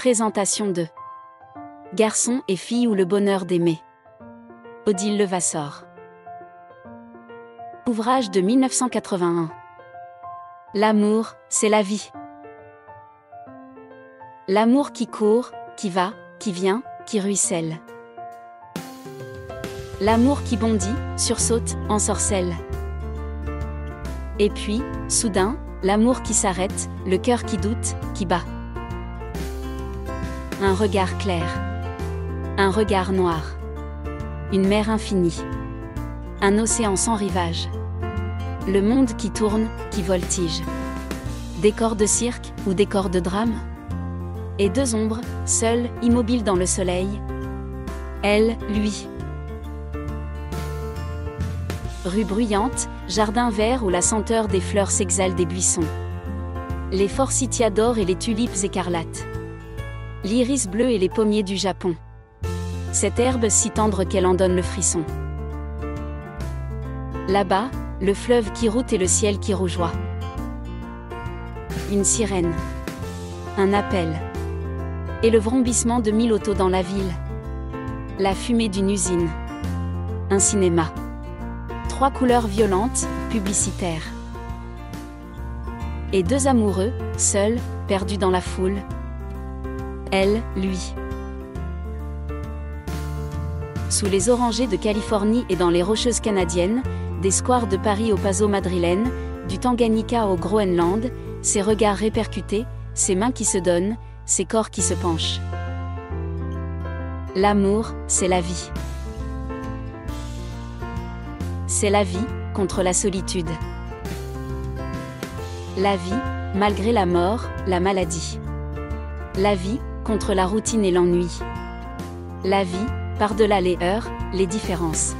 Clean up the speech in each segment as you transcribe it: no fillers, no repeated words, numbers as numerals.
Présentation de Garçons et filles ou le bonheur d'aimer. Odile Levasseur. Ouvrage de 1981. L'amour, c'est la vie. L'amour qui court, qui va, qui vient, qui ruisselle. L'amour qui bondit, sursaute, ensorcelle. Et puis, soudain, l'amour qui s'arrête, le cœur qui doute, qui bat. Un regard clair. Un regard noir. Une mer infinie. Un océan sans rivage. Le monde qui tourne, qui voltige. Décor de cirque ou décor de drame. Et deux ombres, seules, immobiles dans le soleil. Elle, lui. Rue bruyante, jardin vert où la senteur des fleurs s'exhale des buissons. Les forsythias d'or et les tulipes écarlates. L'iris bleu et les pommiers du Japon. Cette herbe si tendre qu'elle en donne le frisson. Là-bas, le fleuve qui route et le ciel qui rougeoie. Une sirène. Un appel. Et le vrombissement de 1000 autos dans la ville. La fumée d'une usine. Un cinéma. Trois couleurs violentes, publicitaires. Et deux amoureux, seuls, perdus dans la foule. Elle, lui. Sous les orangers de Californie et dans les Rocheuses canadiennes, des squares de Paris aux Paso madrilènes, du Tanganyika au Groenland, ces regards répercutés, ces mains qui se donnent, ces corps qui se penchent. L'amour, c'est la vie. C'est la vie, contre la solitude. La vie, malgré la mort, la maladie. La vie, contre la routine et l'ennui. La vie, par-delà les heurts, les différences.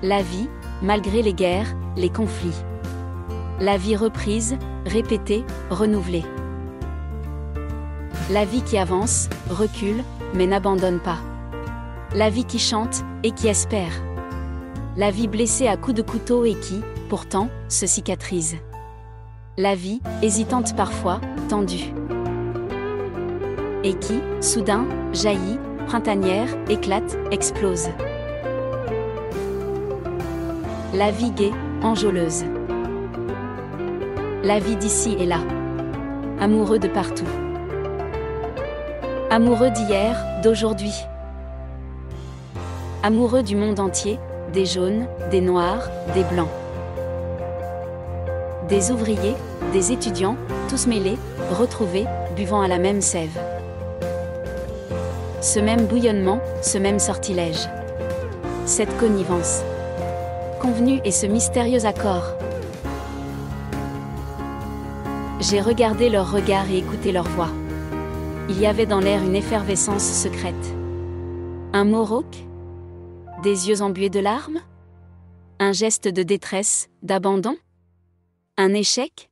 La vie, malgré les guerres, les conflits. La vie reprise, répétée, renouvelée. La vie qui avance, recule, mais n'abandonne pas. La vie qui chante, et qui espère. La vie blessée à coups de couteau et qui, pourtant, se cicatrise. La vie, hésitante parfois, tendue. Et qui, soudain, jaillit, printanière, éclate, explose. La vie gaie, enjôleuse. La vie d'ici et là. Amoureux de partout. Amoureux d'hier, d'aujourd'hui. Amoureux du monde entier, des jaunes, des noirs, des blancs. Des ouvriers, des étudiants, tous mêlés, retrouvés, buvant à la même sève. Ce même bouillonnement, ce même sortilège. Cette connivence. Convenue et ce mystérieux accord. J'ai regardé leurs regards et écouté leur voix. Il y avait dans l'air une effervescence secrète. Un mot rauque? Des yeux embués de larmes? Un geste de détresse, d'abandon? Un échec?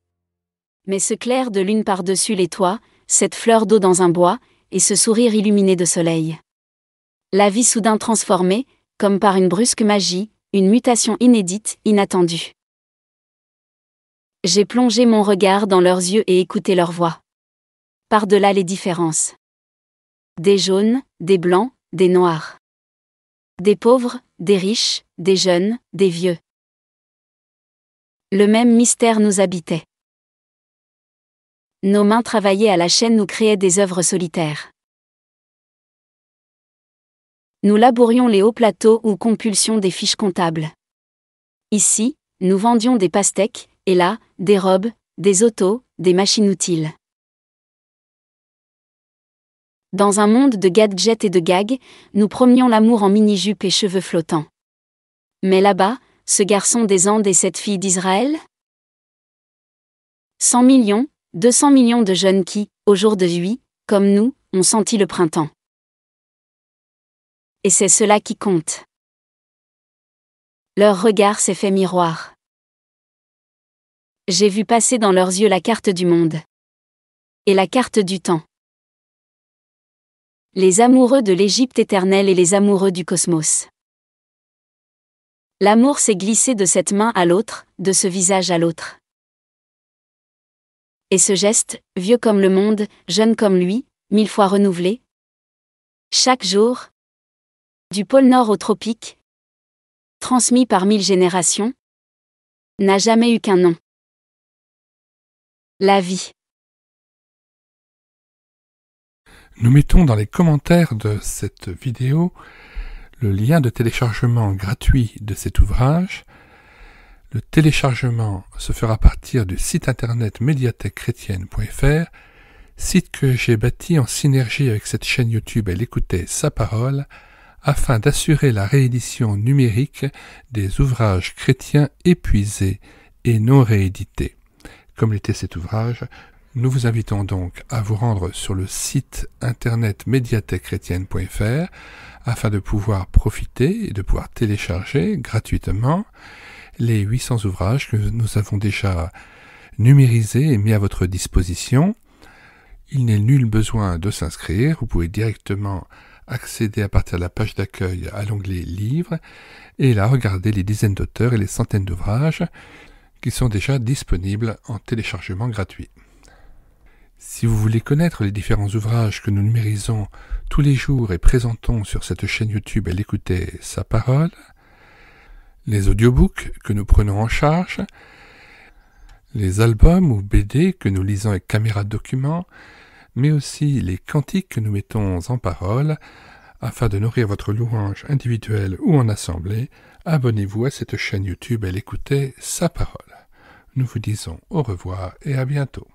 Mais ce clair de lune par-dessus les toits, cette fleur d'eau dans un bois, et ce sourire illuminé de soleil. La vie soudain transformée, comme par une brusque magie, une mutation inédite, inattendue. J'ai plongé mon regard dans leurs yeux et écouté leur voix. Par-delà les différences. Des jaunes, des blancs, des noirs. Des pauvres, des riches, des jeunes, des vieux. Le même mystère nous habitait. Nos mains travaillaient à la chaîne nous créaient des œuvres solitaires. Nous labourions les hauts plateaux ou compulsions des fiches comptables. Ici, nous vendions des pastèques, et là, des robes, des autos, des machines utiles. Dans un monde de gadgets et de gags, nous promenions l'amour en mini-jupe et cheveux flottants. Mais là-bas, ce garçon des Andes et cette fille d'Israël? 100 millions, 200 millions de jeunes qui, au jour de lui, comme nous, ont senti le printemps. Et c'est cela qui compte. Leur regard s'est fait miroir. J'ai vu passer dans leurs yeux la carte du monde. Et la carte du temps. Les amoureux de l'Égypte éternelle et les amoureux du cosmos. L'amour s'est glissé de cette main à l'autre, de ce visage à l'autre. Et ce geste, vieux comme le monde, jeune comme lui, 1000 fois renouvelé. Chaque jour, du pôle Nord au tropique, transmis par 1000 générations, n'a jamais eu qu'un nom. La vie. Nous mettons dans les commentaires de cette vidéo le lien de téléchargement gratuit de cet ouvrage. Le téléchargement se fera à partir du site internet médiathèquechrétienne.fr, site que j'ai bâti en synergie avec cette chaîne YouTube Elle écoutait sa parole, afin d'assurer la réédition numérique des ouvrages chrétiens épuisés et non réédités. Comme l'était cet ouvrage, nous vous invitons donc à vous rendre sur le site internet médiathèquechrétienne.fr afin de pouvoir profiter et de pouvoir télécharger gratuitement les 800 ouvrages que nous avons déjà numérisés et mis à votre disposition. Il n'est nul besoin de s'inscrire, vous pouvez directement accéder à partir de la page d'accueil à l'onglet Livres et là regarder les dizaines d'auteurs et les centaines d'ouvrages qui sont déjà disponibles en téléchargement gratuit. Si vous voulez connaître les différents ouvrages que nous numérisons tous les jours et présentons sur cette chaîne YouTube Elle écoutait sa parole, les audiobooks que nous prenons en charge, les albums ou BD que nous lisons avec caméra de document, mais aussi les cantiques que nous mettons en parole, afin de nourrir votre louange individuelle ou en assemblée, abonnez-vous à cette chaîne YouTube Elle écoutait sa parole. Nous vous disons au revoir et à bientôt.